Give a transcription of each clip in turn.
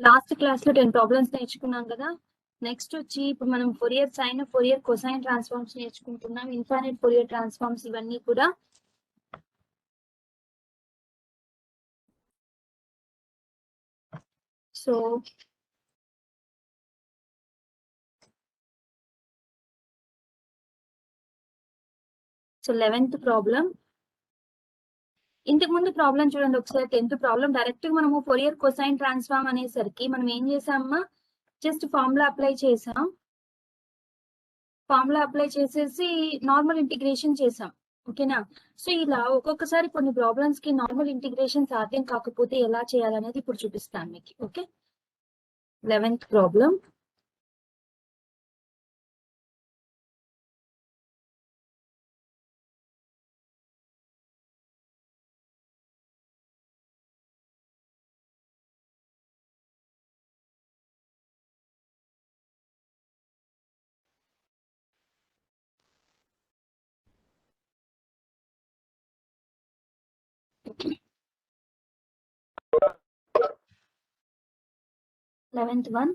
Last class లో 10 problems నేర్చుకున్నాం కదా. నెక్స్ట్ వచ్చి ఇప్పుడు మనం Fourier sine, Fourier cosine transforms నేర్చుకుంటున్నాం. ఇన్ఫైనైట్ ఫోరియర్ ట్రాన్స్ఫార్మ్స్ ఇవన్నీ కూడా. So 11th problem. ఇంతకు ముందు ప్రాబ్లం చూడండి ఒకసారి. 10th ప్రాబ్లం డైరెక్ట్ గా మనము ఫోరియర్ కొసైన్ ట్రాన్స్ఫార్మ్ అనేసరికి మనం ఏం చేసామమ్మా, జస్ట్ ఫార్ములా అప్లై చేసాం. ఫార్ములా అప్లై చేసేసి నార్మల్ ఇంటిగ్రేషన్ చేసాం. ఓకేనా. సో ఇలా ఒక్కొక్కసారి కొన్ని ప్రాబ్లమ్స్ కి నార్మల్ ఇంటిగ్రేషన్ సాధ్యం కాకపోతే ఎలా చేయాలనేది ఇప్పుడు చూపిస్తాను మీకు. Okay. 11th problem. Eleventh one.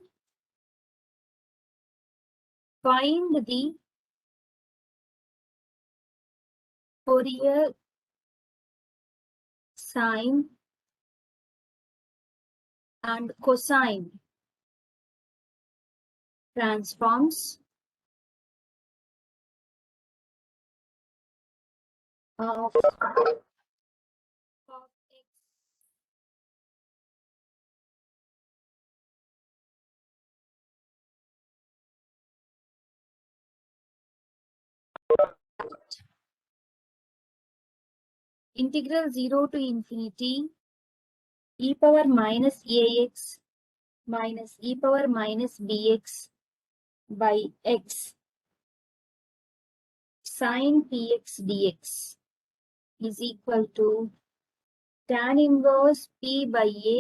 Find the Fourier sine and cosine transforms of x. Integral 0 to infinity e power minus ax minus e power minus bx by x sin px dx is equal to tan inverse p by a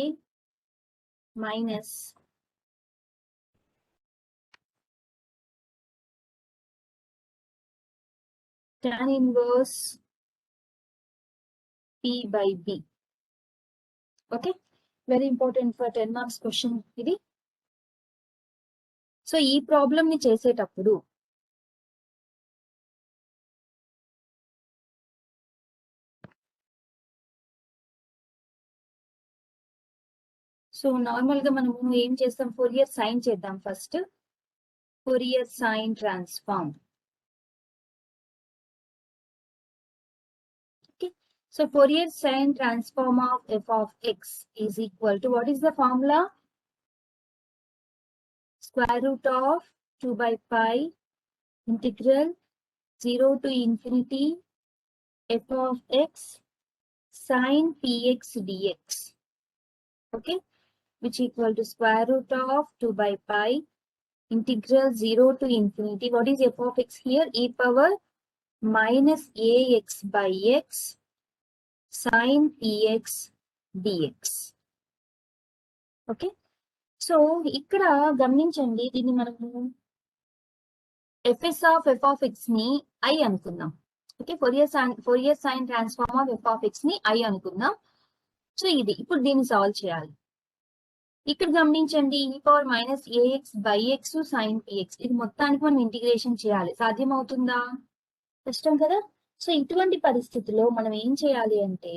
minus tan inverse p by b. Okay, very important for 10 marks question ఇది. So ఈ problem ని చేసేటప్పుడు so normal గా మనము ఏం చేస్తాం, Fourier sine చేద్దాం first. Fourier sine transform. So Fourier sine transform of f of x is equal to, what is the formula? Square root of 2 by pi integral 0 to infinity f of x sin px dx. Okay, which equal to square root of 2 by pi integral 0 to infinity. What is f of x here? E power minus ax by x sin px dx. Okay. So ఇక్కడ గమనించండి, దీన్ని మనము fs of f of x ని I అనుకుందాం. Okay, Fourier sine transform of f of x ని I అనుకుందాం. So ఇది ఇప్పుడు దీన్ని సాల్వ్ చేయాలి. ఇక్కడ గమనించండి e power minus ax by x sin px ఇది మొత్తానికి మనం ఇంటిగ్రేషన్ చేయాలి. సాధ్యమవుతుందా? కష్టం కదా. సో ఇటువంటి పరిస్థితిలో మనం ఏం చేయాలి అంటే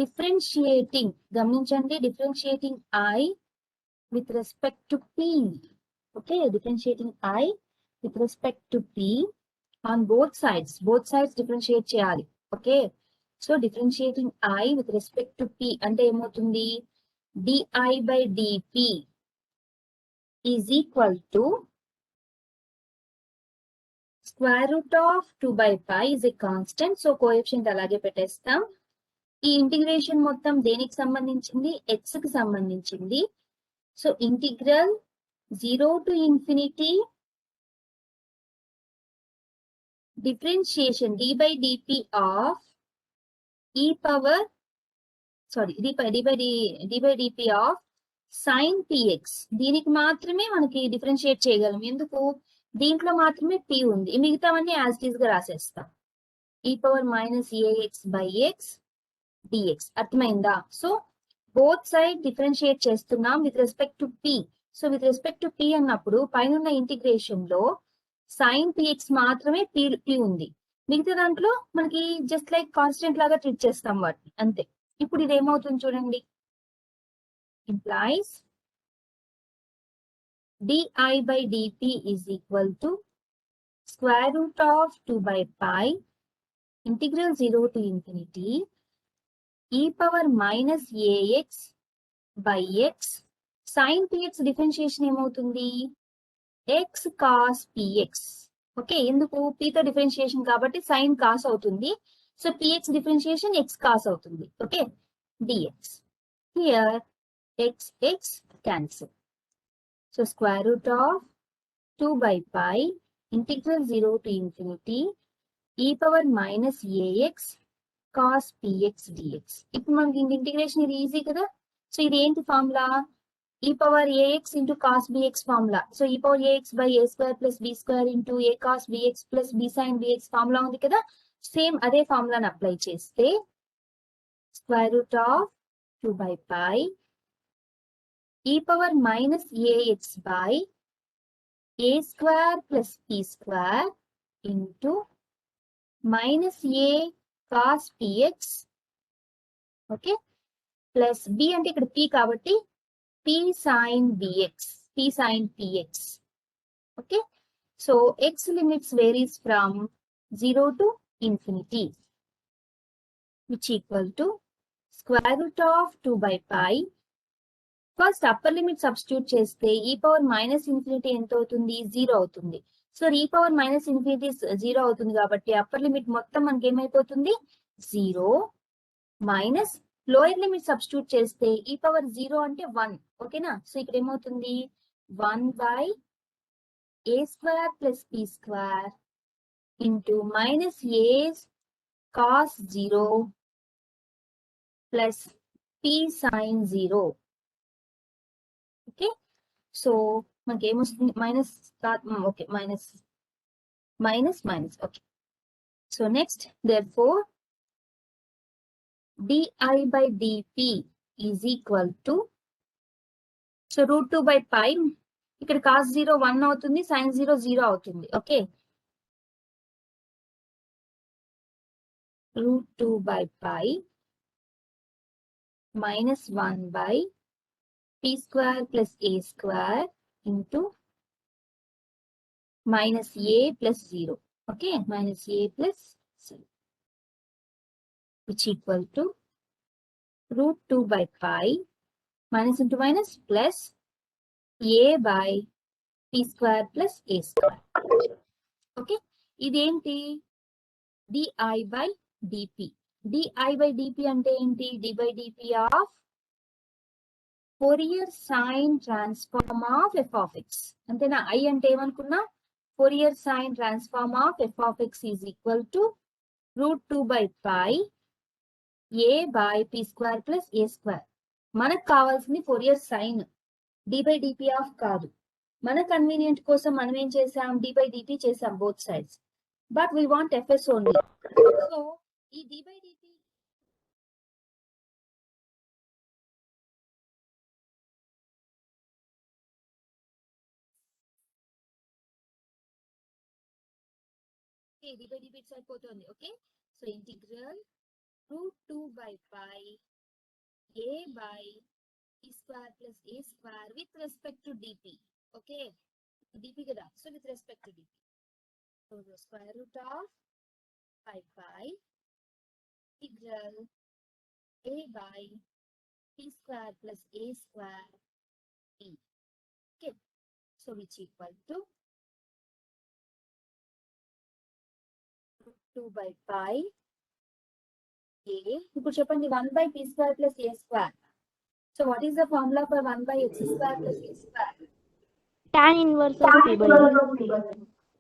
డిఫరెన్షియేటింగ్, గమనించండి, differentiating I with respect to p. Okay, differentiating I with respect to p on both sides differentiate చేయాలి. Okay, so differentiating I with respect to p అంటే ఏమవుతుంది, di by dp is equal to square root of 2 by pi is a constant, so coefficient అలాగే పెట్టేస్తాం. ఈ integration మొత్తం దేనికి సంబంధించింది, x కి సంబంధించింది. So integral 0 to infinity differentiation d by dp of e power d by dp of sin px. దీనికి మాత్రమే మనకి డిఫరెన్షియేట్ చేయగలం, ఎందుకు, దీంట్లో మాత్రమే p ఉంది, మిగతావన్నీ యాజ్ ఇట్ ఈస్ గా రాసేస్తాం. e power minus ax by x dx. అర్థమైందా? సో బోత్ సైడ్ డిఫరెన్షియేట్ చేస్తున్నాం with respect to p. So with respect to p అన్నప్పుడు పైన ఇంటిగ్రేషన్ లో సైన్ px మాత్రమే p ఉంది, మిగతా దాంట్లో మనకి జస్ట్ లైక్ కాన్స్టెంట్ లాగా ట్రీట్ చేస్తాం వాటిని, అంతే. ఇప్పుడు ఇది ఏమవుతుంది చూడండి, implies di by dp is equal to square root of 2 by pi integral 0 to infinity e power minus ax by x sin px. Differentiation ఏమవుతుంది, x cos px. ఓకే, ఎందుకు, p తో డిఫరెన్షియేషన్ కాబట్టి sin cos అవుతుంది, so px differentiation x cos అవుతుంది. Okay, dx. Here x cancel. So square root of 2 by pi integral 0 to infinity e power minus ax cos px dx. ఇప్పుడు మనకి integration ఇది easy కదా. So ఇది ఏంటి formula, e power ax into cos bx formula. So e power ax by a square plus b square into a cos bx plus b sin bx formula ఉంది కదా. Same అదే ఫార్ములాని apply చేస్తే square root of 2 by pi e power minus ax by a square plus p square into minus a cos px. Okay, plus b అంటే ఇక్కడ p కాబట్టి p sin bx, p sin px. Okay, so x limits varies from 0 to infinity, which equal to square root of 2 by pi. First upper limit substitute చేస్తే e power minus infinity ఎంత అవుతుంది, 0 అవుతుంది. So e power minus infinity 0 అవుతుంది కాబట్టి upper limit మొత్తం మనకి ఏమైపోతుంది, 0 minus lower limit substitute చేస్తే e పవర్ 0 అంటే 1. ఓకేనా, సో ఇక్కడ ఏమవుతుంది, 1 by a square plus p square into minus a cos 0 plus p sine 0. Okay, so మనకి ఏమొస్తుంది, minus, okay, minus minus minus. Okay, so next therefore di by dp is equal to, so root 2 by pi, ఇక్కడ cos 0 1 అవుతుంది, sin 0 0 అవుతుంది. Okay, root 2 by pi minus 1 by p square plus a square into minus a plus 0. Okay, minus a plus 0, which equal to root 2 by pi minus into minus plus a by p square plus a square. Okay, ఇదేంటి, di by dp. di by dp అంటే ఏంటి, d by dp of Fourier sine transform of f of x. అంతేనా, i అంటే ఏమనుకున్నా, Fourier sine transform of f of x is equal to root 2 by pi a by p square plus a square. మనకు కావాల్సింది Fourier sine, d by dp of కాదు. మన convenient కోసం మనం ఏం చేసాం, d by dt చేసాం both sides, but we want fs only. So ఈ d by dt okay, divide డిబిట్స్ అయిపోతుంది. Okay, so integral √2 by pi a by e square plus a square with respect to dp. Okay, dp kada, so with respect to dp, so the square root of pi integral a by p square plus a square e. Okay, so which equal to 2 by pi a. ఇప్పుడు చెప్పండి 1 by p square plus a square. So what is the formula for 1 by x square plus a square? Tan inverse of p by a.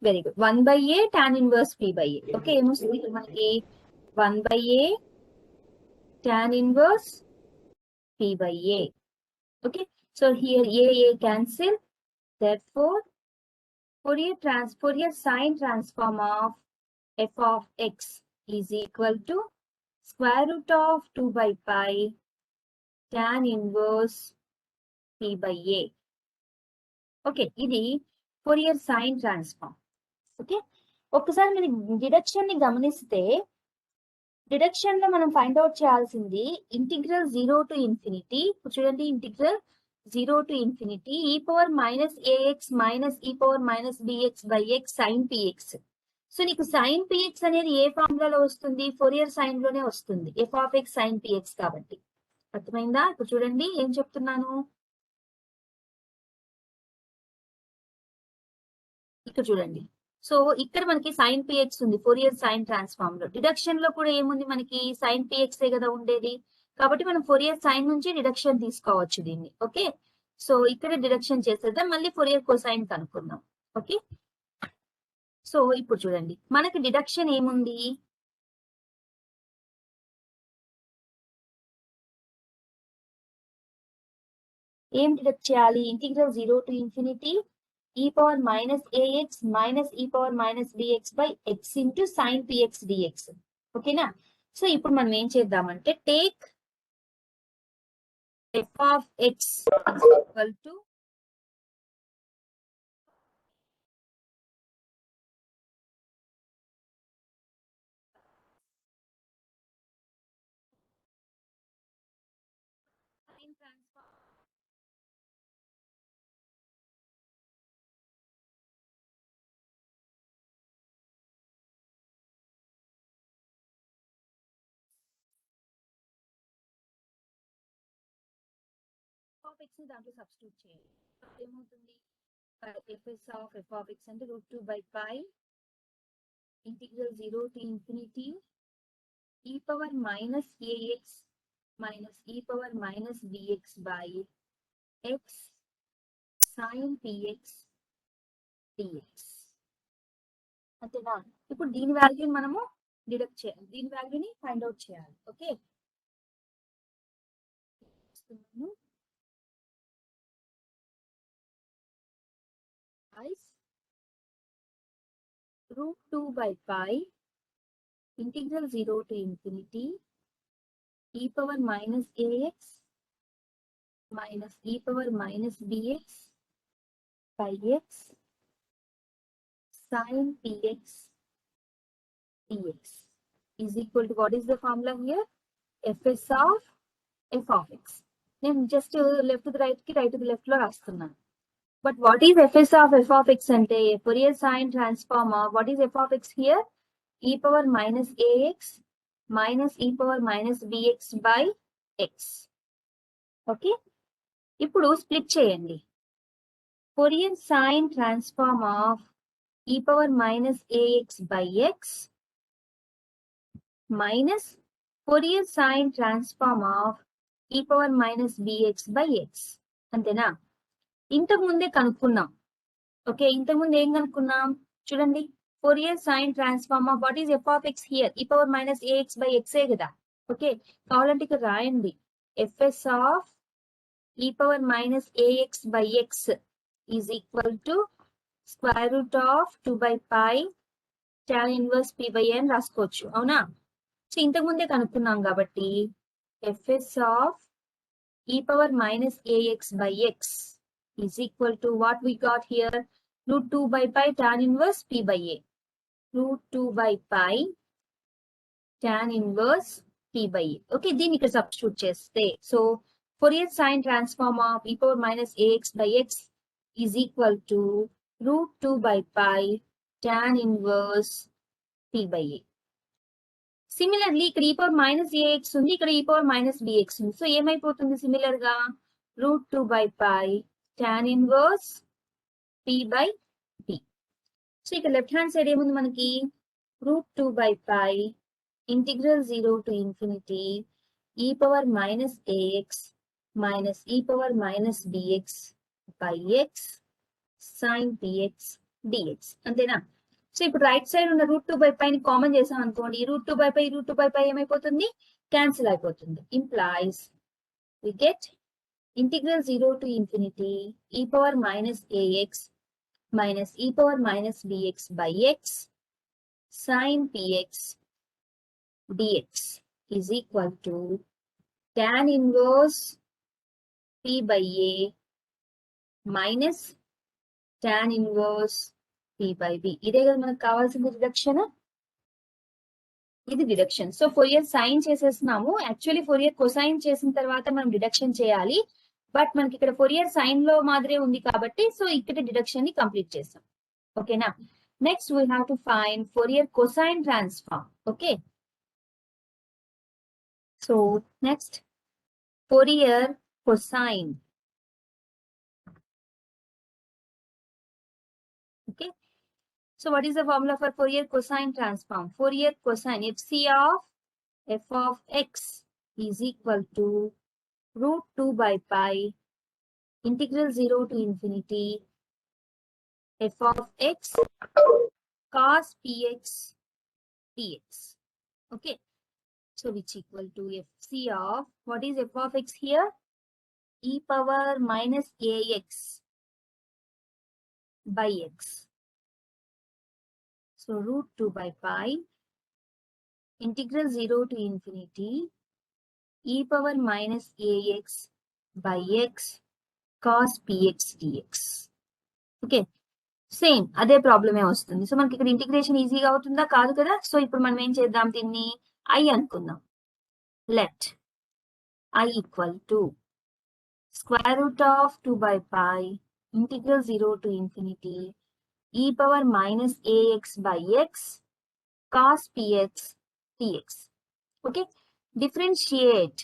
Very good. 1 by a tan inverse p by a. Okay, ఏమొస్తుంది ఇక్కడ మనకి 1 by a tan inverse p by a. Okay, so here a cancel. Therefore, Fourier sine transform of f of x is equal to square root of 2 by pi tan inverse p by a. Okay, ఇది Fourier sine transform. Okay, ఒక్కసారి మీరు deduction ని గమనిస్తే deduction లో మనం find out చేయాల్సింది integral 0 to infinity. చూడండి, integral 0 to infinity e power minus ax minus e power minus bx by x sin px. So నీకు sin px అనేది ఏ ఫార్ములాలో వస్తుంది? ఫోరియర్ సైన్ లోనే వస్తుంది, f of x sin px కాబట్టి. అర్థమైందా? ఇప్పుడు చూడండి ఏం చెప్తున్నాను. ఇక్కడ చూడండి, సో ఇక్కడ మనకి సైన్ పిఎక్స్ ఉంది ఫోరియర్ సైన్ ట్రాన్స్ఫార్మ్ లో. డిడక్షన్ లో కూడా ఏముంది మనకి? సైన్ పిఎక్స్ కదా ఉండేది, కాబట్టి మనం ఫోరియర్ సైన్ నుంచి డిడక్షన్ తీసుకోవచ్చు దీన్ని. ఓకే, సో ఇక్కడ డిడక్షన్ చేసేద్దాం, మళ్ళీ ఫోరియర్ కోసైన్ కనుక్కుందాం. ఓకే, సో ఇప్పుడు చూడండి మనకి డిడక్షన్ ఏముంది? ఏం డిడక్ట్ చేయాలి? Integral 0 to infinity e power minus ax minus e power minus bx by x into sin px dx. ఓకేనా? సో ఇప్పుడు మనం ఏం చేద్దామంటే take f of x is equal to sin transform. of x ని దాంట్లో substitute చేయండి. ఏమవుతుంది? f of x అంటే √2 by pi integral 0 to infinity e power minus ax minus e power minus bx by x sin px dx. అంతేనా? ఇప్పుడు దీని వాల్యూని మనము డిడక్ట్ చేయాలి, దీని వాల్యూని ఫైండ్ అవుట్ చేయాలి. Okay, √2 by pi integral 0 to infinity e power minus ax minus e power minus bx by x sin px dx is equal to, what is the formula here? fs of f of x. నేను just left to the right కి right to the left లో రాస్తున్నాను. But what is fs of f of x అంటే Fourier sine transform of what is f of x here? e power minus ax minus e power minus bx by x. Okay, ఇప్పుడు split చేయండి. Fourier sine transform of e power minus ax by x minus Fourier sine transform of e power minus bx by x. అంతేనా? ఇంతకు ముందే కనుక్కున్నాం. Okay, ఇంతకు ముందు ఏం కనుక్కున్నాం? చూడండి, Fourier sine transform of what is f of x here? e power minus ax by x ఏ కదా. Okay, కావాలంటే ఇక్కడ రాయండి fs of e power minus ax by x is equal to square root of 2 by pi tan inverse p by a అని రాసుకోవచ్చు. అవునా? So ఇంతకు ముందే కనుక్కున్నాం కాబట్టి fs of e power minus ax by x is equal to what we got here? √2 by pi tan inverse p by a. root 2 by pi tan inverse p by a. Okay, దీన్ని ఇక్కడ substitute చేస్తే so Fourier sine transform of e power minus ax by x is equal to root 2 by pi tan inverse p by a. Similarly ఇక్కడ e power minus ax ఉంది, ఇక్కడ e power minus bx ఉంది. So ఏమైపోతుంది similar గా root 2 by pi tan inverse p by b. So ఇక్కడ left hand side ఏముంది మనకి root 2 by pi integral 0 to infinity e power minus ax minus e power minus bx by x sin px dx. అంతేనా? So ఇప్పుడు right side ఉన్న root 2 by pi ని common చేసాం అనుకోండి, root 2 by pi root 2 by pi ఏమైపోతుంది cancel అయిపోతుంది. Implies we get integral 0 to infinity e power minus ax minus e power minus bx by x sin px dx is equal to tan inverse p by a minus tan inverse p by b. ఇదే కదా మనకు కావాల్సిన reduction, ఇది reduction. So Fourier sine చేసేస్తున్నాము. Actually Fourier cosine చేసిన తర్వాత మనం deduction చేయాలి, బట్ మనకి ఇక్కడ ఫోరియర్ సైన్ లో మాదిరే ఉంది కాబట్టి సో ఇక్కడ డిడక్షన్ ని కంప్లీట్ చేస్తాం. ఓకేనా? Next we have to find Fourier cosine transform. Okay, so next Fourier cosine. Okay, so what is the formula for Fourier cosine transform? Fourier cosine fc of f of x is equal to root 2 by pi integral 0 to infinity f of x cos px dx. Okay, so which equal to fc of, what is f of x here? E power minus ax by x. So root 2 by pi integral 0 to infinity e power minus ax by x cos px dx. Okay, same అదే ప్రాబ్లమే వస్తుంది. So మనకి ఇక్కడ integration ఈజీగా అవుతుందా? కాదు కదా. So ఇప్పుడు మనం ఏం చేద్దాం, దీన్ని i అనుకుందాం. Let i equal to square root of 2 by pi integral 0 to infinity e power minus ax by x cos px dx. Okay, differentiate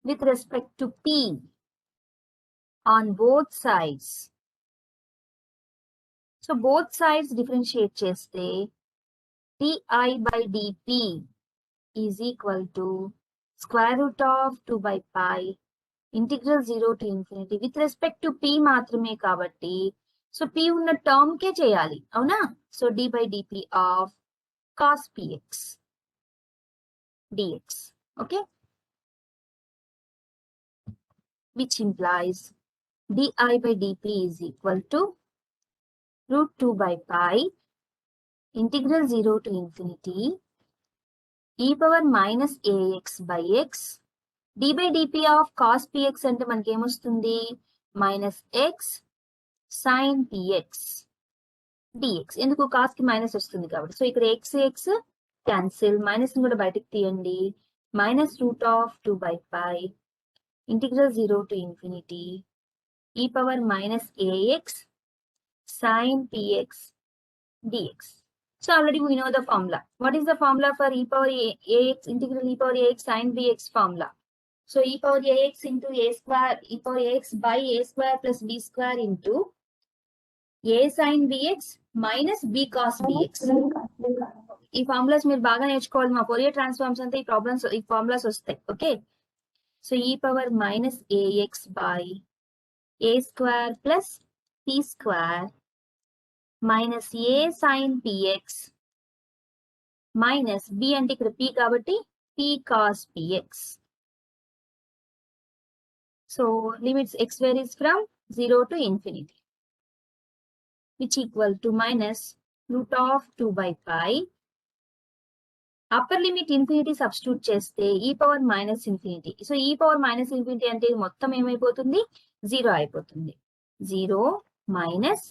with respect to p on both sides. So both sides differentiate cheste di by dp is equal to square root of 2 by pi integral 0 to infinity with respect to p మాత్రమే కాబట్టి so p ఉన్న term కే చేయాలి, అవునా? So d by dp of cos px dx. Okay, which implies di by dp is equal to root 2 by pi integral 0 to infinity e power minus ax by x d by dp of cos px అంటే మనకి ఏమొస్తుంది minus x sin px dx. ఎందుకు? Cos కి minus వస్తుంది కాబట్టి. So ఇక్కడ x x cancel, minus ని కూడా బయటకు తీయండి. Minus root of 2 by pi integral 0 to infinity e power minus ax sin px dx. So already we know the formula. What is the formula for e power ax integral e power ax sin bx formula? So e power ax into a square, e power ax by a square plus b square into a sin bx minus b cos bx. ఈ formulas మీరు బాగా నేర్చుకోవాలి. మా Fourier transforms అంతా ఈ formulas వస్తాయి. Okay, so e power minus ax by a square plus p square minus a sin px minus b అంటే ఇక్కడ p కాబట్టి p cos px. So limits x varies from 0 to infinity, which equal to minus root of 2 by pi. Upper limit infinity substitute చేస్తే e power minus infinity. So e power minus infinity అంటే మొత్తం ఏమైపోతుంది? 0 అయిపోతుంది. 0 minus,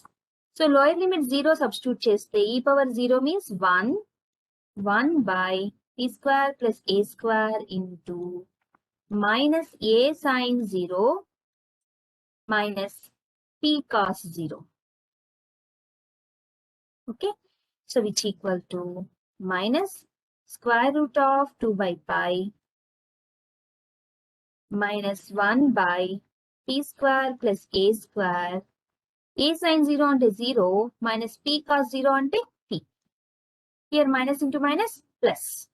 So lower limit 0 substitute cheste e power 0 means 1 by p square plus a square into minus a sine 0 minus p cos 0. Okay, so which equal to minus square root of 2 by pi minus 1 by p square plus a square. A sin 0 ante 0 minus p cos 0 ante p. Here minus into minus plus.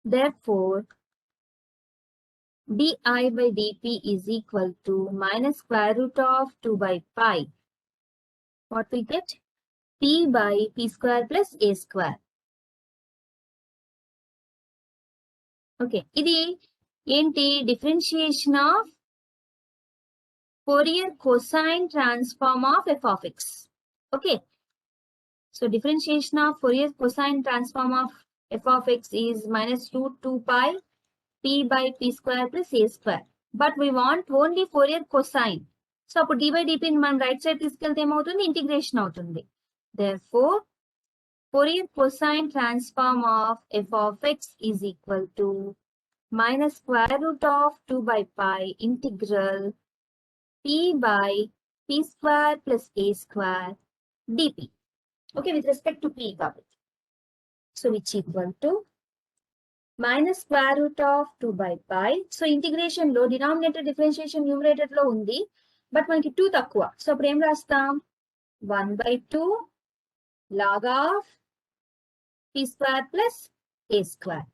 Therefore, di by dp is equal to minus square root of 2 by pi. What we get? P by p square plus a square. Okay, ఇది ఏంటి differentiation of Fourier cosine transform of f of x. Okay, so differentiation of Fourier cosine transform of f of x is minus root 2 pi p by p square plus a square. But we want only Fourier cosine. So అప్పుడు d by dp మనం right side తీసుకెళ్తే ఏమవుతుంది integration అవుతుంది. Therefore, Fourier cosine transform of f of x is equal to minus square root of 2 by pi integral p by p square plus a square dp. Okay, with respect to p కాబట్టి. So which equal to minus square root of 2 by pi. So integration లో denominator differentiation numerator లో ఉంది. But మనకి 2 తక్కువ. So అప్పుడు ఏం రాస్తాం? 1 by 2 log of p square plus a square.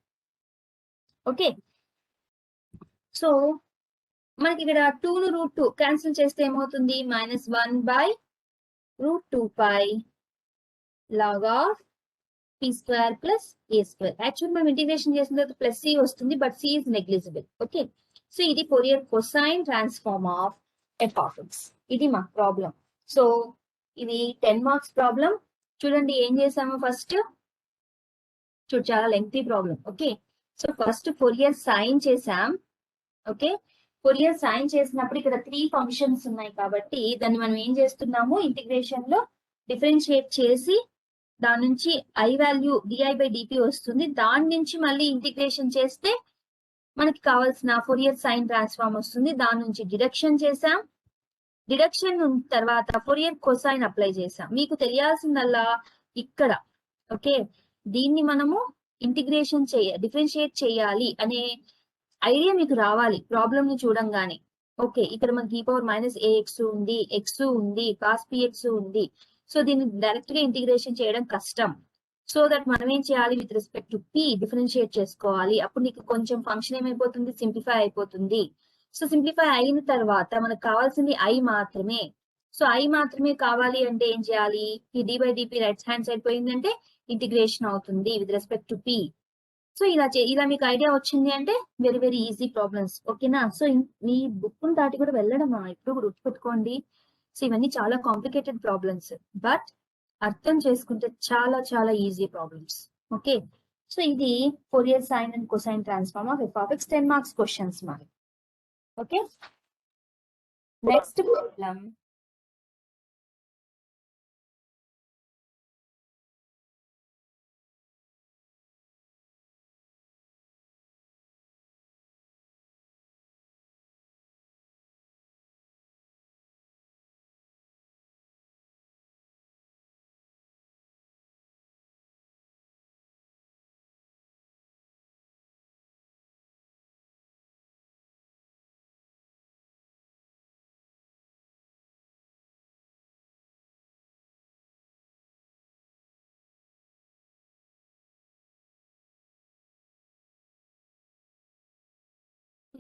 Okay. So మనకి ఇక్కడ 2 ను రూట్ 2 క్యాన్సిల్ చేస్తే ఏమవుతుంది? minus 1 by root 2 pi log of p square plus a square. Actually మనం ఇంటిగ్రేషన్ చేసిన తర్వాత ప్లస్ c వస్తుంది, but c is negligible. Okay, so ఇది Fourier cosine transform of f of x. ఇది మా ప్రాబ్లం. సో ఇది 10 మార్క్స్ ప్రాబ్లం. చూడండి ఏం చేసాము ఫస్ట్. చూడు చాలా lengthy problem. Okay, so first Fourier sine చేసాం. ఓకే, ఫోరియర్ సైన్ చేసినప్పుడు ఇక్కడ 3 ఫంక్షన్స్ ఉన్నాయి కాబట్టి దాన్ని మనం ఏం చేస్తున్నాము ఇంటిగ్రేషన్ లో డిఫరెన్షియేట్ చేసి దాని నుంచి I value d i by DP వస్తుంది. దాని నుంచి మళ్ళీ ఇంటిగ్రేషన్ చేస్తే మనకి కావాల్సిన ఫోరియర్ సైన్ ట్రాన్స్ఫార్మ్ వస్తుంది. దాని నుంచి డిడక్షన్ చేసాం. డిడక్షన్ తర్వాత ఫోరియర్ కొసైన్ అప్లై చేసాం. మీకు తెలియాల్సిందల్లా ఇక్కడ ఓకే, దీన్ని మనము ఇంటిగ్రేషన్ డిఫరెన్షియేట్ చేయాలి అనే ఐడియా మీకు రావాలి ప్రాబ్లమ్ ని చూడంగానే. ఓకే, ఇక్కడ మనకి ఈ పవర్ మైనస్ ఏఎక్స్ ఉంది, ఎక్స్ ఉంది, కాస్ పిఎక్స్ ఉంది. సో దీన్ని డైరెక్ట్ గా ఇంటిగ్రేషన్ చేయడం కష్టం. సో దట్ మనం ఏం చేయాలి with respect to P differentiate చేసుకోవాలి. అప్పుడు నీకు కొంచెం ఫంక్షన్ ఏమైపోతుంది, సింప్లిఫై అయిపోతుంది. సో సింప్లిఫై అయిన తర్వాత మనకు కావాల్సింది ఐ మాత్రమే. సో ఐ మాత్రమే కావాలి అంటే ఏం చేయాలి? ఈ d by dp right hand side పోయిందంటే ఇంటిగ్రేషన్ అవుతుంది with respect to p. So ఇలా మీకు ఐడియా వచ్చింది అంటే వెరీ వెరీ ఈజీ ప్రాబ్లమ్స్. ఓకేనా? సో మీ బుక్ దాటి కూడా వెళ్ళడం ఇప్పుడు గుర్తుపెట్టుకోండి. సో ఇవన్నీ చాలా కాంప్లికేటెడ్ ప్రాబ్లమ్స్, బట్ అర్థం చేసుకుంటే చాలా చాలా ఈజీ ప్రాబ్లమ్స్. ఓకే, సో ఇది Fourier sine and cosine transform of F of X 10 marks questions మరి. Okay, next problem.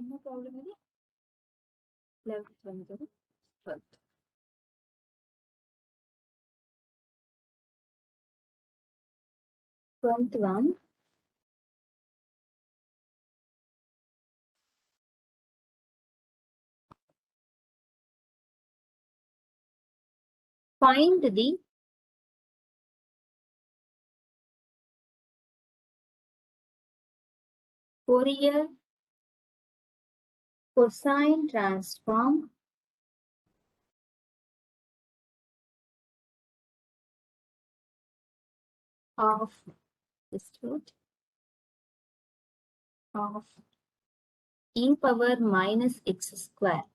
ఎన్నో ప్రాబ్లం ఇది? 11th 12th. one. Find the Fourier cosine transform of this root of e power minus x square.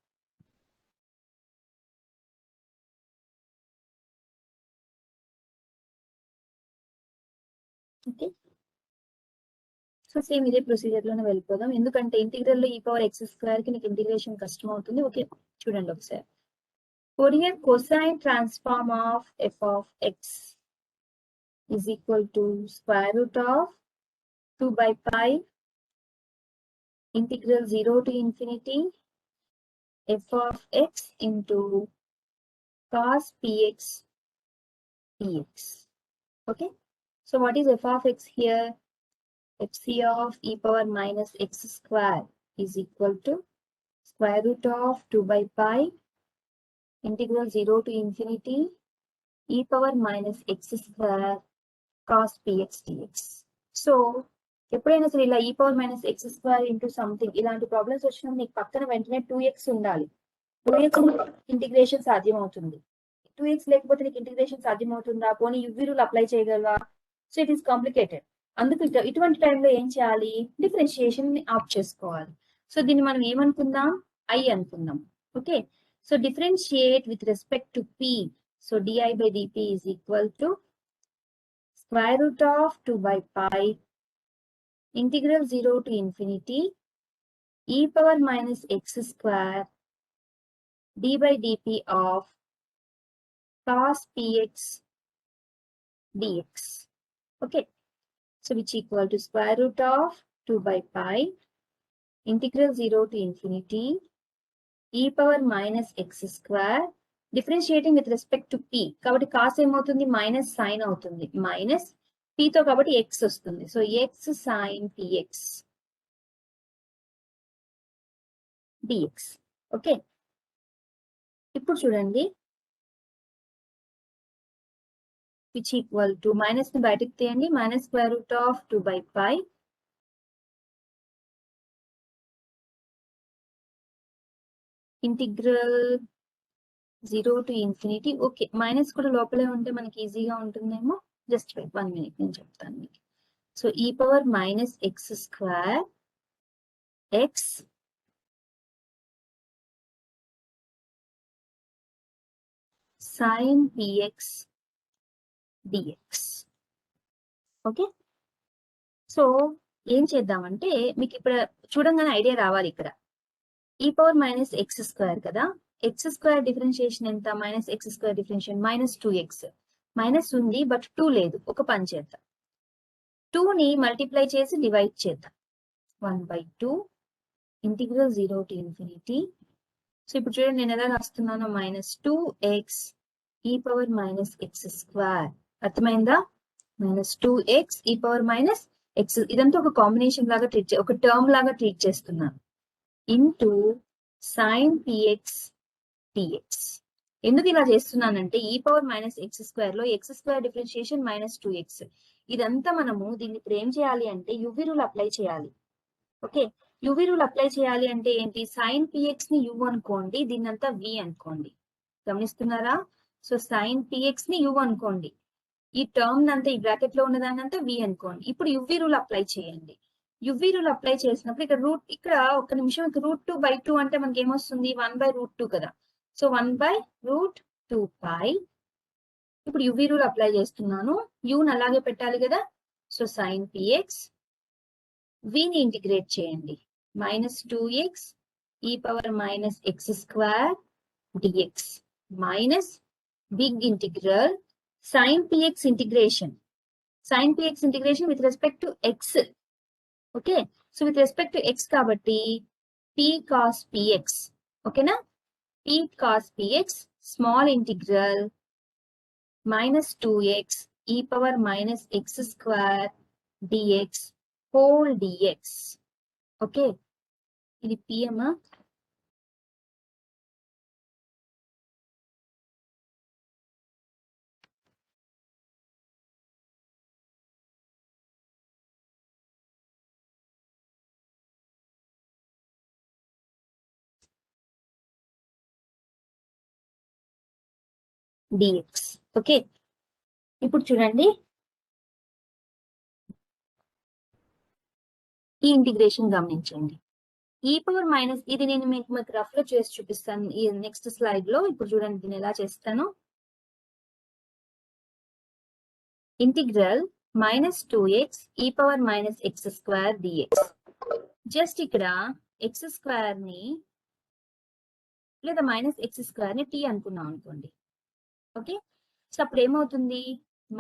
Okay, so same ఇదే procedure లోనే వెళ్ళిపోదాం. ఎందుకంటే integral లో ఈ power X square కి నీకు ఇంటిగ్రేషన్ కష్టం అవుతుంది. ఓకే, చూడండి ఒకసారి. Fourier cosine transform of F of X is equal to square root of 2 by pi integral 0 to infinity f of x into cos px dx. Okay, so what is f of x here? fc of e power minus x square is equal to square root of 2 by pi integral 0 to infinity e power minus x square cos px dx. So ఎప్పుడైనా సరే ఇలా ఈ power minus X square into something ఇలాంటి problems వచ్చినప్పుడు నీకు పక్కన వెంటనే 2x ఉండాలి. 2x ఇంటిగ్రేషన్ సాధ్యం అవుతుంది. 2x లేకపోతే నీకు ఇంటిగ్రేషన్ సాధ్యం అవుతుందా? పోనీ యువి రూల్ అప్లై చేయగలవా? So it is complicated. అందుకు ఇటువంటి టైంలో ఏం చేయాలి? డిఫరెన్షియేషన్ ఆఫ్ చేసుకోవాలి. సో దీన్ని మనం ఏమనుకుందాం? ఐ అనుకుందాం. Okay, so differentiate with respect to p. So di by dp is equal to square root of 2 by pi integral 0 to infinity e power minus x square d by dp of cos px dx. Okay, so which equal to square root of 2 by pi integral 0 to infinity e power minus x square differentiating with respect to p. కాబట్టి cos ఏమవుతుంది? Minus sign అవుతుంది. Minus p తో కాబట్టి x వస్తుంది. So x sin px dx. Okay, ఇప్పుడు చూడండి, which equal to minus ని బయటకు తీయండి. Minus square root of 2 by pi integral 0 to infinity. Okay, minus కూడా లోపలే ఉంటే మనకి ఈజీగా ఉంటుందేమో. జస్ట్ వెయిట్ 1 minute, నేను చెప్తాను మీకు. సో ఈ power minus X square X sin px dx. Okay, so ఏం చేద్దామంటే మీకు ఇప్పుడు చూడంగానే ఐడియా రావాలి. ఇక్కడ ఈ పవర్ మైనస్ ఎక్స్ స్క్వేర్ కదా, ఎక్స్ స్క్వేర్ డిఫరెన్షియేషన్ ఎంత? Minus X square differentiation minus 2x. Minus ఉంది బట్ 2 లేదు. ఒక పని చేద్దాం, 2 ని మల్టిప్లై చేసి డివైడ్ చేద్దాం. 1/2 ఇంటిగ్రల్ 0 to infinity. సో ఇప్పుడు చూడండి నేను ఎలా రాస్తున్నానో, minus 2x e power minus X square. అర్థమైందా? Minus 2x e power minus X, ఇదంతా ఒక కాంబినేషన్ లాగా ట్రీట్, ఒక టర్మ్ లాగా ట్రీట్ చేస్తున్నాను. Into sine px dx. ఎందుకు ఇలా చేస్తున్నానంటే e power minus X square లో x square differentiation minus 2x. ఇదంతా మనము దీన్ని ఇప్పుడు ఏం చేయాలి అంటే యువి రూల్ అప్లై చేయాలి. ఓకే, యువి రూల్ అప్లై చేయాలి అంటే ఏంటి? సైన్ పిఎక్స్ ని యు అనుకోండి, దీన్నంతా వి అనుకోండి. గమనిస్తున్నారా? సో సైన్ పిఎక్స్ ని యు అనుకోండి, ఈ టర్మ్ అంతా ఈ బ్రాకెట్ లో ఉన్నదాన్నంతా వి అనుకోండి. ఇప్పుడు యువి రూల్ అప్లై చేయండి. యువి రూల్ అప్లై చేసినప్పుడు ఇక్కడ రూట్, ఇక్కడ ఒక నిమిషం, రూట్ 2/2 అంటే మనకి ఏమొస్తుంది? 1/√2 కదా. So 1/√2 pi. ఇప్పుడు యువి రూల్ అప్లై చేస్తున్నాను, యుని అలాగే పెట్టాలి కదా. సో సైన్ పిఎక్స్, విని ఇంటిగ్రేట్ చేయండి. Minus 2x e power minus X square dx minus big integral sin px integration. sin px integration with respect to x. Okay, so with respect to x kabatti p cos px. Okay na, p cos px small integral minus 2x e power minus x square dx whole dx. Okay, ఇది p amma. dx. Okay, ఇప్పుడు చూడండి ఈ integration గమనించండి. ఈ power minus ఇది నేను మీకు rough లో చేసి చూపిస్తాను ఈ నెక్స్ట్ స్లైడ్ లో. ఇప్పుడు చూడండి దీన్ని ఎలా చేస్తాను. Integral -2x e power -x² dx. Just ఇక్కడ x² ని లేదా -x² ని t అనుకున్నాం అనుకోండి. ఓకే, సో అప్పుడు ఏమవుతుంది,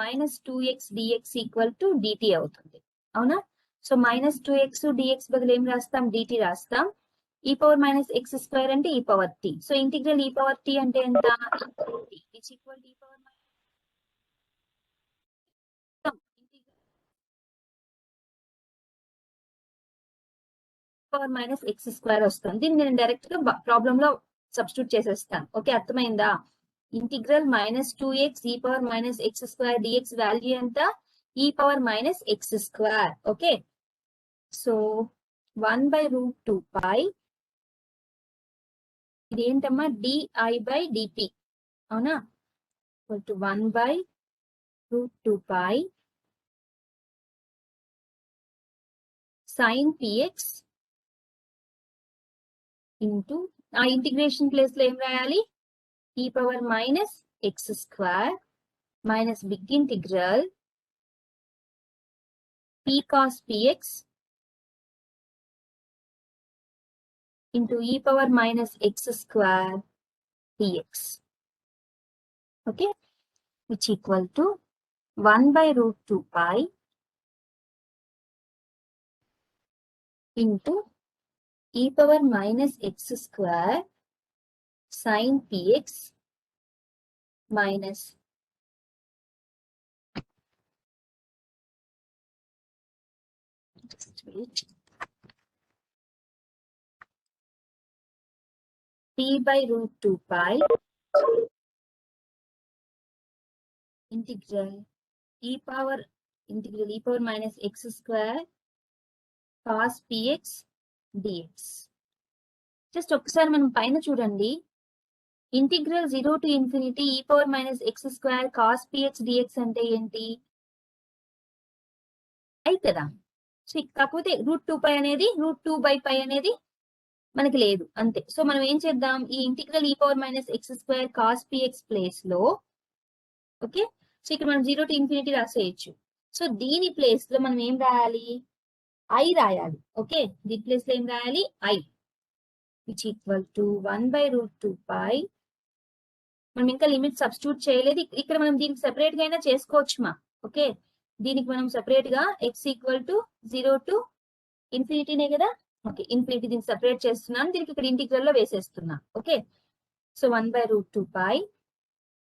-2x dx = dt అవుతుంది. అవునా? సో -2x dx బదులు ఏం రాస్తాం, dt రాస్తాం. e పవర్ -x² అంటే e power t. So integral e power t అంటే ఎంత, which equal to e power -x² వస్తుంది. దీన్ని నేను డైరెక్ట్ గా ప్రాబ్లం లో సబ్స్టిట్యూట్ చేసేస్తాను. ఓకే, అర్థమైందా? Integral -2x e power -x² dx value ఎంత, e power -x². Okay, so 1/√2π ఇదేంటమ్మా, di/dt. అవునా? 1/√2π sin px ఇంటూ ఆ ఇంటిగ్రేషన్ ప్లేస్ లో ఏం రాయాలి, e power -x² minus big integral p cos px into e power -x² dx. Okay, which equal to 1/√2π into e power -x² sin px minus just wait, p/√2π integral e power -x² cos px dx. Just ఒకసారి మనం పైన చూడండి, integral 0 to infinity e power -x² cos px dx అంటే ఏంటి, అయి కదా. So కాకపోతే √2π అనేది √2/π అనేది మనకి లేదు అంతే. సో మనం ఏం చేద్దాం, ఈ integral e power -x² cos px place లో, ఓకే, సో ఇక్కడ మనం 0 to infinity రాసేయచ్చు. సో దీని ప్లేస్ లో మనం ఏం రాయాలి, i రాయాలి. ఓకే, దీని ప్లేస్ లో ఏం రాయాలి, i, which equal to 1/√2π. మనం ఇంకా లిమిట్ సబ్స్టిట్యూట్ చేయలేదు. ఇక్కడ మనం దీనికి సెపరేట్ గా అయినా చేసుకోవచ్చు మా. ఓకే, దీనికి మనం సెపరేట్ గా x = 0 to infinity నే కదా. ఓకే, ఇన్ఫినిటీ దీనికి సెపరేట్ చేస్తున్నాను, దీనికి ఇక్కడ ఇంటిగ్రల్ లో వేసేస్తున్నా. Okay, so 1/√2π.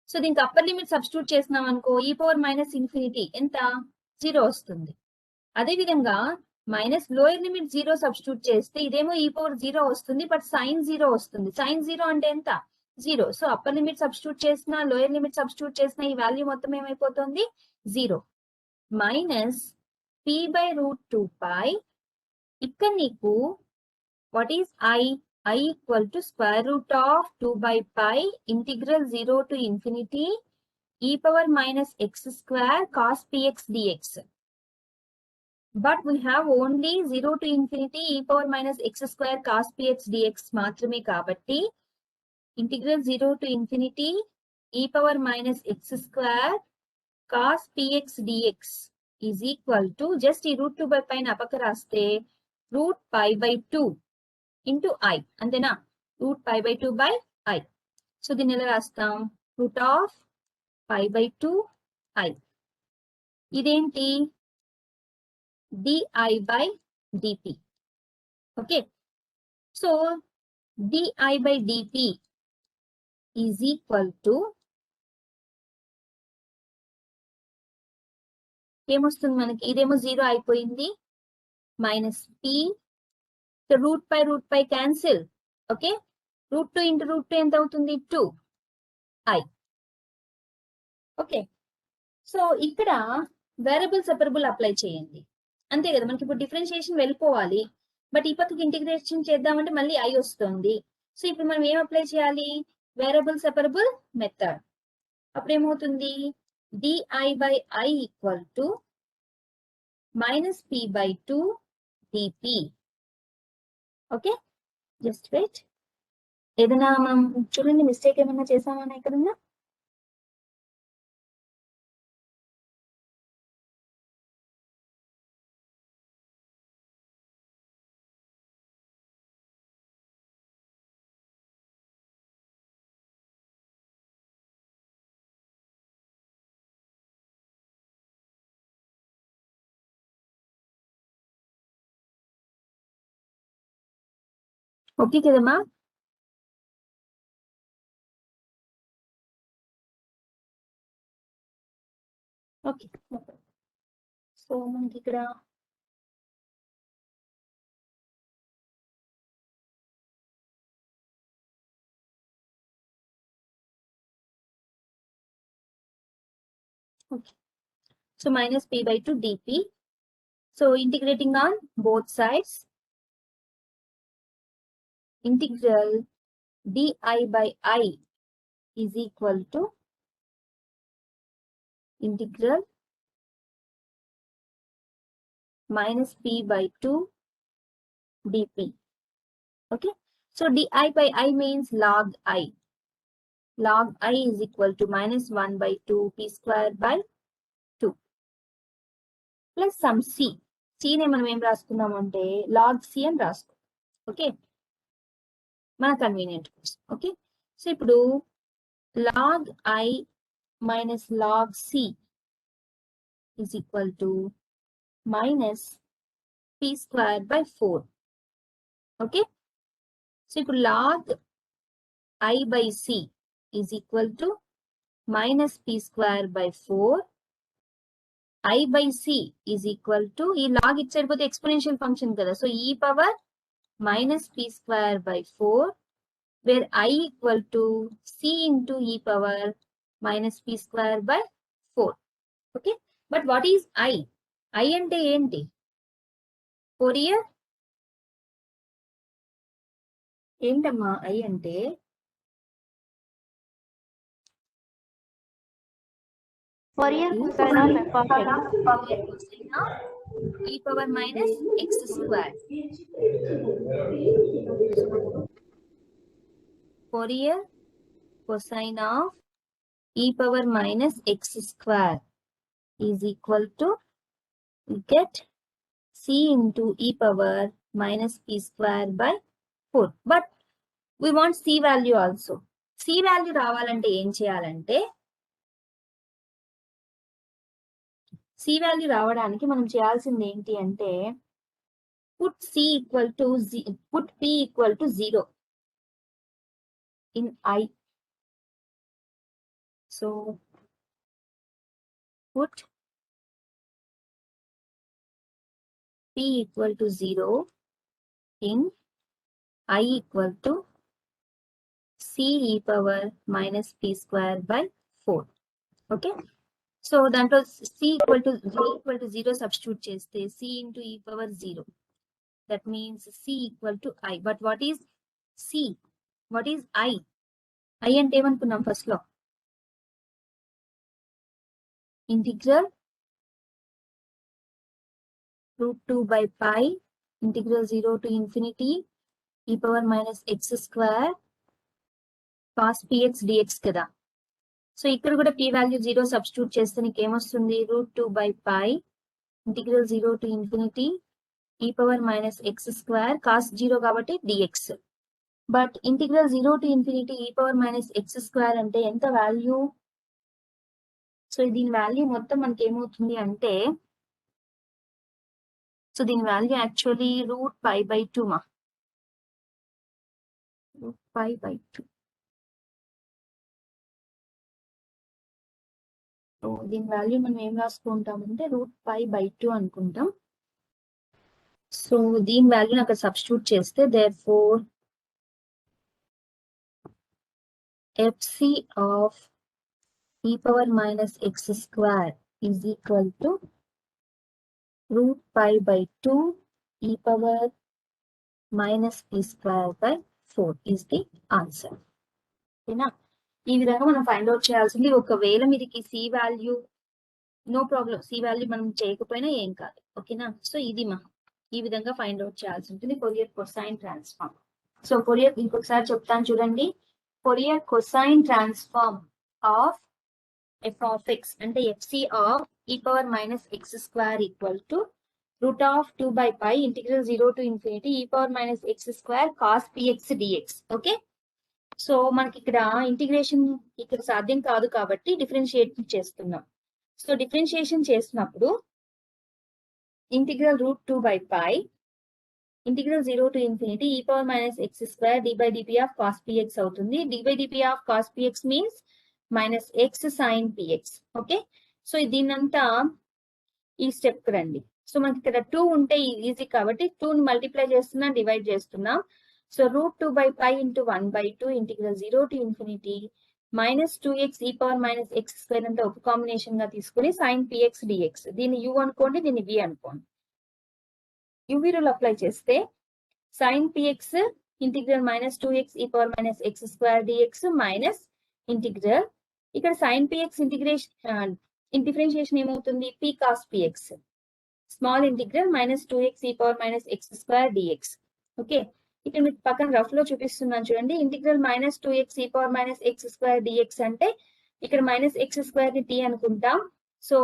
సో దీనికి అప్పర్ లిమిట్ సబ్స్టిట్యూట్ చేసినాం అనుకో, e పవర్ ∞ ఎంత, 0 వస్తుంది. అదే విధంగా మైనస్ లోయర్ లిమిట్ 0 సబ్స్టిట్యూట్ చేస్తే ఇదేమో e పవర్ 0 వస్తుంది, బట్ sin 0 వస్తుంది. sin 0 అంటే ఎంత, 0. సో అప్పర్ లిమిట్ సబ్స్టిట్యూట్ చేసిన, లోయర్ లిమిట్ సబ్స్టిట్యూట్ చేసిన ఈ వాల్యూ మొత్తం ఏమైపోతుంది, 0 మైనస్ p/√2π. ఇక్కడ నీకు what is i equal to √2/π integral 0 to infinity e power -x² cos px dx. But we have only 0 to infinity e power -x² cos px dx మాత్రమే కాబట్టి integral 0 to infinity e power -x² cos px dx is equal to just ఈ √2/π పక్క రాస్తే √π/2 into i, అంతేనా, √π/2/i. So దీన్ని ఎలా రాస్తాం, √π/2i. ఇదేంటి, di/dt. Okay, so di/dt is equal to ఏమొస్తుంది మనకి, ఇదేమో 0 అయిపోయింది, minus p, √π cancel. Okay, √2 into √2 ఎంత అవుతుంది, 2i. ఓకే, సో ఇక్కడ వేరియబుల్ సెపరబుల్ అప్లై చేయండి, అంతే కదా. మనకి ఇప్పుడు డిఫరెన్షియేషన్ వెళ్ళిపోవాలి, బట్ ఈ పక్కకి ఇంటిగ్రేషన్ చేద్దామంటే మళ్ళీ i వస్తుంది. సో ఇప్పుడు మనం ఏం అప్లై చేయాలి, వేరియబుల్ సెపరబుల్ మెథడ్. అప్పుడు ఏమవుతుంది, di/i equal to -p/2 dp. Okay, just wait. ఏదైనా మనం చూడండి మిస్టేక్ ఏమైనా చేసామన్నా ఇక్కడ ఉందా? ఓకే కదమ్మా? ఓకే, సో మనకి ఇక్కడ okay, so minus p by 2 dp. So integrating on both sides, integral di by I is equal to integral minus p by 2 dp. Okay, so di by I means log I. Log I is equal to minus 1 by 2 p square by 2 plus some c. C ని మనం ఏం రాసుకుందామంటే log c అని రాసుకో. Okay, మన convenient కోసం. Okay, so ఇప్పుడు log I minus log c is equal to minus p square by 4. Okay, so ఇప్పుడు log I by c is equal to minus p square by 4. I by c is equal to ఈ log ఇచ్చేది పోతే exponential function కదా, so e power minus p square by 4 where I equal to c into e power minus p square by 4. Okay, but what is I? I అంటే ఏంటి? Fourier ఏంటమ్మా I అంటే? Fourier cosine of f of x. E power minus x square. Fourier cosine of e power minus x square is equal to, we get c into e power minus p square by 4. But we want c value also. C value రావాలంటే ఏం చేయాలంటే, c value రావడానికి మనం చేయాల్సింది ఏంటి అంటే put p equal to 0 in I. So put p equal to 0 in I equal to c e power minus p square by 4. Okay, so దాంట్లో c equal to 0 substitute చేస్తే c into e power 0. That means c equal to I. But what is c? What is I? I అంటే ఏమనుకున్నాం first లో? Integral root 2 by pi integral 0 to infinity e power minus x square cos px dx కదా. So ఇక్కడ కూడా p value 0 substitute చేస్తే నీకు ఏమొస్తుంది? root 2 by pi integral 0 to infinity e power minus x square cos 0 కాబట్టి dx. But integral 0 to infinity e power minus x square అంటే ఎంత value? So దీని వాల్యూ మొత్తం మనకి ఏమవుతుంది అంటే, సో దీని value actually root pi by 2 మా, root pi by 2. సో దీని వాల్యూ మనం ఏం రాసుకుంటామంటే root pi by 2 అనుకుంటాం. సో దీని వాల్యూని అక్కడ సబ్స్టిట్యూట్ చేస్తే therefore fc of e power minus x square is equal to root pi by 2 e power minus p square by 4 is the answer. ఓకేనా? ఈ విధంగా మనం ఫైండ్ అవుట్ చేయాల్సింది. ఒకవేళ మీదకి c value no problem, c value మనం చేయకపోయినా ఏం కాదు. ఓకేనా? సో ఇది మా ఈ విధంగా ఫైండ్ అవుట్ చేయాల్సి ఉంటుంది Fourier cosine transform. So Fourier ఇంకొకసారి చెప్తాను చూడండి. Fourier cosine transform of f of x అంటే fc of e power minus x square equal to root of 2 by pi integral 0 to infinity e power minus x square cos px dx. Okay, so మనకి ఇక్కడ integration ఇక్కడ సాధ్యం కాదు కాబట్టి differentiate చేస్తున్నాం. So differentiation చేసినప్పుడు integral route 2 by pi integral 0 to infinity e power minus x square d by dp of cos px అవుతుంది. d by dp of cos px means minus x sin px. Okay, so దీన్నంతా ఈ step రండి. So మనకి ఇక్కడ 2 ఉంటే easy కాబట్టి 2ని multiply చేస్తున్నా, డివైడ్ చేస్తున్నాం. So root 2 by pi into 1 by 2 integral 0 to infinity minus 2x e power minus x square అంతా ఒక కాంబినేషన్ గా తీసుకుని sin px dx. దీన్ని u అనుకోండి, దీన్ని v అనుకోండి. uv రూల్ అప్లై చేస్తే sin px integral minus 2x e power minus x square dx minus integral ఇక్కడ sin px ఇంటిగ్రేషన్ డిఫరెన్షియేషన్ ఏమవుతుంది p cos px small integral minus 2x e power minus x square dx. Okay, ఇక్కడ మీకు పక్కన rough లో చూపిస్తున్నాను చూడండి. Integral minus 2x e power minus x square dx అంటే ఇక్కడ మైనస్ x square ని t అనుకుంటాం. సో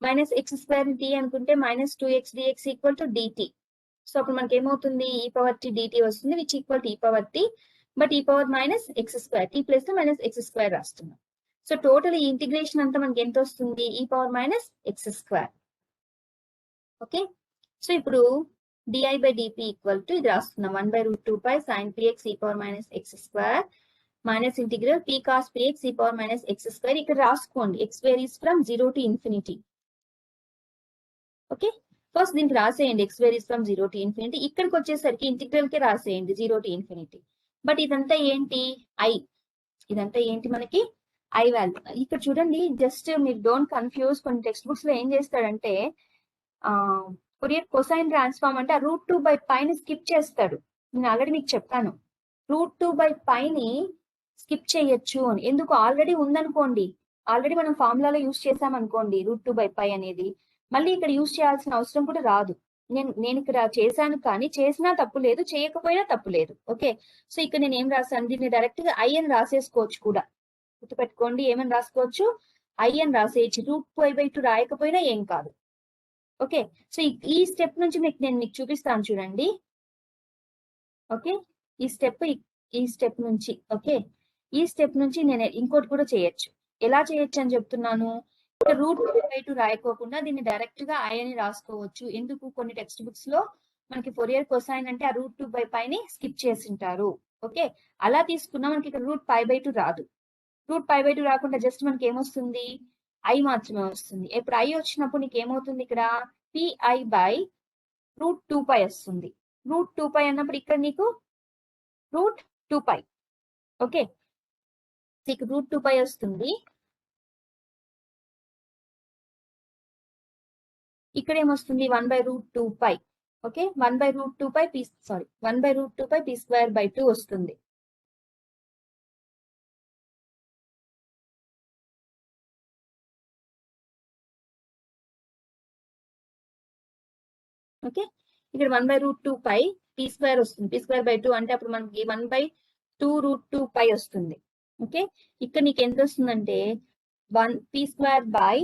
మైనస్ x square ని t అనుకుంటే minus 2x dx equal to dt. So అప్పుడు మనకి ఏమవుతుంది e పవర్ t dt వస్తుంది, which equal to e power t, but e power minus x square, t plus minus x square రాస్తున్నాం. So total ఈ integration అంతా మనకి ఎంత వస్తుంది e power minus x square. Okay, so ఇప్పుడు di by dp equal to ఇది రాస్తున్నాం 1 by root 2 pi sin px e power minus x square minus integral p cos px e power minus x square. ఇక్కడ రాసుకోండి x varies from 0 to infinity. Okay, first దీనికి రాసేయండి x varies from 0 to infinity. ఇక్కడికి వచ్చేసరికి integral కి రాసేయండి 0 to infinity. But ఇదంతా ఏంటి i, ఇదంతా ఏంటి మనకి i వాల్యూ. ఇక్కడ చూడండి, జస్ట్ మీరు డోంట్ కన్ఫ్యూజ్. కొన్ని టెక్స్ట్ బుక్స్ లో ఏం చేస్తాడంటే ఫోరియర్ కొసైన్ ట్రాన్స్ఫార్మ్ అంటే రూట్ 2 by pi ని స్కిప్ చేస్తాడు. నేను ఆల్రెడీ మీకు చెప్పాను రూట్ 2 by pi ని స్కిప్ చేయొచ్చు అని. ఎందుకు, ఆల్రెడీ ఉందనుకోండి, ఆల్రెడీ మనం ఫార్ములాలో యూస్ చేసాం అనుకోండి రూట్ 2 by pi అనేది, మళ్ళీ ఇక్కడ యూస్ చేయాల్సిన అవసరం కూడా రాదు. నేను ఇక్కడ చేశాను, కానీ చేసినా తప్పు లేదు, చేయకపోయినా తప్పు లేదు. ఓకే, సో ఇక్కడ నేను ఏం రాశాను, దీన్ని డైరెక్ట్ గా i అని రాసేసుకోవచ్చు కూడా. గుర్తుపెట్టుకోండి, ఏమని రాసుకోవచ్చు, i అని రాసేయచ్చు. రూట్ 2 రాయకపోయినా ఏం కాదు. ఓకే, సో ఈ స్టెప్ నుంచి నేను మీకు చూపిస్తాను చూడండి. ఓకే, ఈ స్టెప్ నుంచి, ఓకే, ఈ స్టెప్ నుంచి నేను ఇంకోటి కూడా చేయొచ్చు. ఎలా చేయొచ్చు అని చెప్తున్నాను. రూట్ 2 రాయకోకుండా దీన్ని డైరెక్ట్ గా i అని రాసుకోవచ్చు. ఎందుకు, కొన్ని టెక్స్ట్ బుక్స్ లో మనకి ఫోరియర్ కొసైన్ అంటే ఆ రూట్ 2 by pi ని స్కిప్ చేసింటారు. ఓకే, అలా తీసుకున్నా మనకి ఇక్కడ రూట్ π by 2 రాదు. రూట్ π by 2 రాకుండా జస్ట్ మనకి ఏమొస్తుంది, i మాత్రమే వస్తుంది. ఇప్పుడు i వచ్చినప్పుడు నీకు ఏమవుతుంది, ఇక్కడ pi by రూట్ 2 వస్తుంది. రూట్ 2 అన్నప్పుడు ఇక్కడ నీకు రూట్ 2 ఓకే, నీకు రూట్ 2 వస్తుంది. ఇక్కడ ఏమొస్తుంది 1 by root 2 pi. Okay, 1 by root 2 pi p square by 2 వస్తుంది. ఓకే, ఇక్కడ 1 by root 2 pi p square వస్తుంది. p square by 2 అంటే అప్పుడు మనకి 1 by 2 root 2 pi వస్తుంది. ఓకే, ఇక్కడ నీకు ఎంత వస్తుందంటే 1 p square by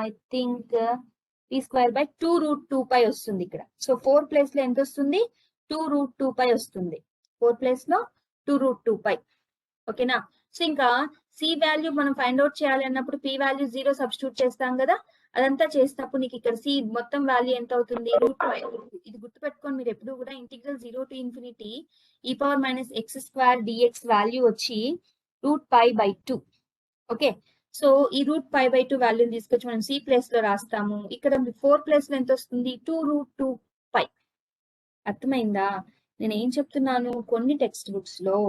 I think p square by 2 root 2 pi వస్తుంది ఇక్కడ. సో 4 ప్లేస్ లో ఎంత వస్తుంది, 2 root 2 pi వస్తుంది. 4 ప్లేస్ లో 2 root 2 pi. ఓకేనా, సో ఇంకా c వాల్యూ మనం ఫైండ్ అవుట్ చేయాలి అన్నప్పుడు p వాల్యూ 0 సబ్స్టిట్యూట్ చేస్తాం కదా, అదంతా చేసినప్పుడు నీకు ఇక్కడ c మొత్తం వాల్యూ ఎంత అవుతుంది, రూట్ 5. ఇది గుర్తుపెట్టుకోండి, మీరు ఎప్పుడు కూడా integral 0 to infinity e power minus x square dx value వచ్చి రూట్ π by 2. ఓకే, సో ఈ రూట్ π by 2 వాల్యూని తీసుకొచ్చి మనం c ప్లేస్ లో రాస్తాము. ఇక్కడ 4 ప్లేస్ లో ఎంత వస్తుంది, 2 root 2 pi. అర్థమైందా నేను ఏం చెప్తున్నాను, కొన్ని టెక్స్ట్ బుక్స్ లో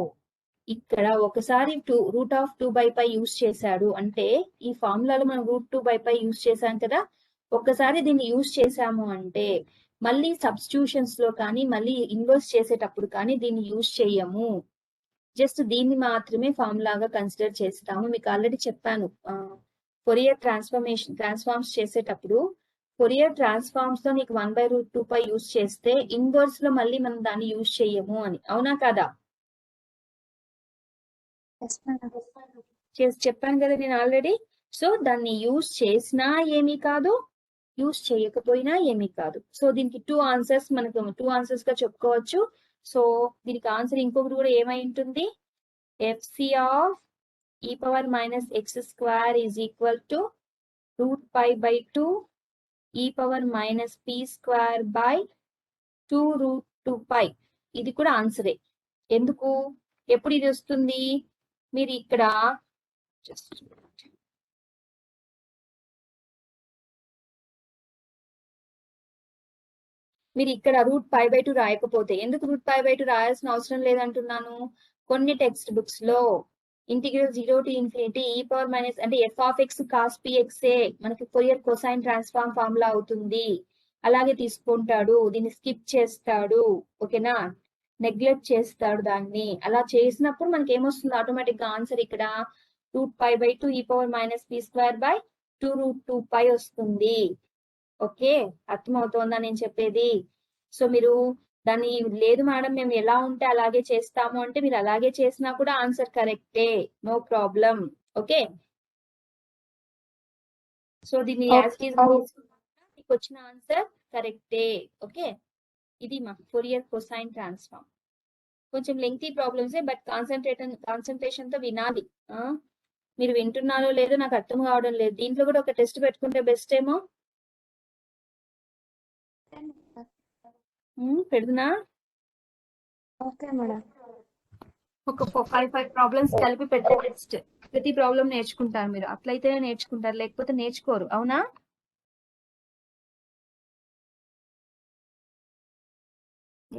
ఇక్కడ ఒకసారి root of 2 by pi use చేశాడు అంటే, ఈ ఫార్ములాలో మనం రూట్ 2 by pi యూస్ చేశాం కదా, ఒక్కసారి దీన్ని యూస్ చేసాము అంటే మళ్ళీ సబ్స్టిట్యూషన్స్ లో కానీ మళ్ళీ ఇన్వర్స్ చేసేటప్పుడు కానీ దీన్ని యూస్ చేయము. జస్ట్ దీన్ని మాత్రమే ఫార్ములాగా కన్సిడర్ చేస్తాము. మీకు ఆల్రెడీ చెప్పాను, ఫోరియర్ ట్రాన్స్ఫార్మ్స్ చేసేటప్పుడు ఫోరియర్ ట్రాన్స్ఫార్మ్స్ లో నీకు 1/√2π యూస్ చేస్తే ఇన్వర్స్ లో మళ్ళీ మనం దాన్ని యూస్ చేయము అని, అవునా కదా? Yes, madam. చెప్పాను కదా నేను ఆల్రెడీ. సో దాన్ని యూస్ చేసినా ఏమీ కాదు, యూస్ చేయకపోయినా ఏమీ కాదు. సో దీనికి టూ ఆన్సర్స్ గా చెప్పుకోవచ్చు. సో దీనికి ఆన్సర్ ఇంకొకటి కూడా ఏమై ఉంటుంది, FC of e power minus X square is equal to √π/2 e power minus P square by 2√2π. ఇది కూడా ఆన్సరే. ఎందుకు, ఎప్పుడు ఇది వస్తుంది, మీరు ఇక్కడ just మీరు ఇక్కడ √π/2 రాయకపోతే, ఎందుకు √π/2 రాయాల్సిన అవసరం లేదంటున్నాను, కొన్ని టెక్స్ట్ బుక్స్ లో integral 0 to ∞ e power minus అంటే f(x) cos px మనకి ఫోరియర్ కొసైన్ ట్రాన్స్ఫార్మ్ ఫార్ములా అవుతుంది, అలాగే తీసుకుంటాడు, దీన్ని స్కిప్ చేస్తాడు, ఓకేనా, నెగ్లెక్ట్ చేస్తాడు దాన్ని. అలా చేసినప్పుడు మనకి ఏమొస్తుంది ఆటోమేటిక్ గా ఆన్సర్ ఇక్కడ √π/2 e power minus P square by 2√2π వస్తుంది. ఓకే, అర్థమవుతోందా నేను చెప్పేది? సో మీరు దాన్ని లేదు మేడం మేము ఎలా ఉంటే అలాగే చేస్తాము అంటే మీరు అలాగే చేసినా కూడా ఆన్సర్ కరెక్టే, నో ప్రాబ్లం. ఓకే, సో దీన్ని యాజ్ ఇట్ ఈస్ మీకు వచ్చిన ఆన్సర్ కరెక్టే. ఓకే, ఇది మా ఫోరియర్ కొసైన్ ట్రాన్స్ఫార్మ్. కొంచెం లెంగ్తీ ప్రాబ్లమ్సే, బట్ కాన్సన్ట్రేషన్ తో వినాలి. మీరు వింటున్నారో లేదో నాకు అర్థం కావడం లేదు. దీంట్లో కూడా ఒక టెస్ట్ పెట్టుకుంటే బెస్ట్ ఏమో. పెడుతున్నా, ఓకే మేడం. ఒక 5 ప్రాబ్లమ్స్ కలిపి పెట్టే టెస్ట్. ప్రతి ప్రాబ్లం నేర్చుకుంటారు మీరు, అట్లయితేనే నేర్చుకుంటారు, లేకపోతే నేర్చుకోరు, అవునా?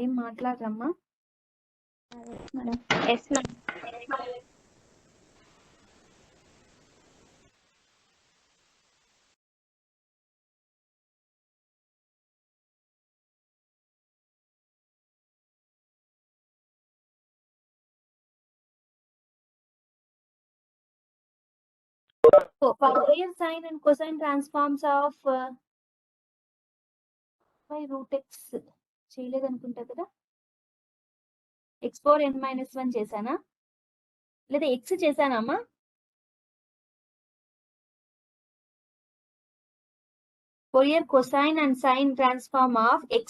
ఏం మాట్లాడరమ్మా? Madam. Yes madam. Fourier sine and cosine transforms of √x చేయలేదు అనుకుంటా కదా, x⁴n−1 చేశానా లేదా x చేశానమ్మా? Fourier cosine and sine transform of x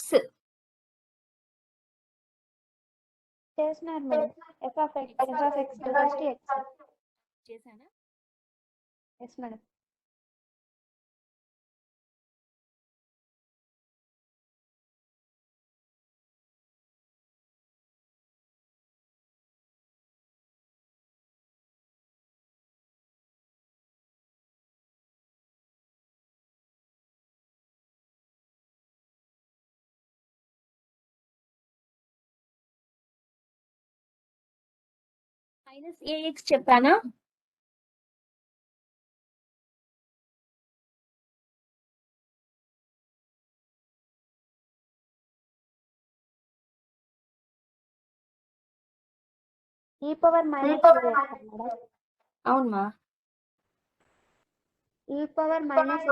చేస్తున్నారు madam. f(x) equals to x. చేశానా? Yes madam. -ax చెప్పానా? e power minus madam. అవునమ్మా. e power minus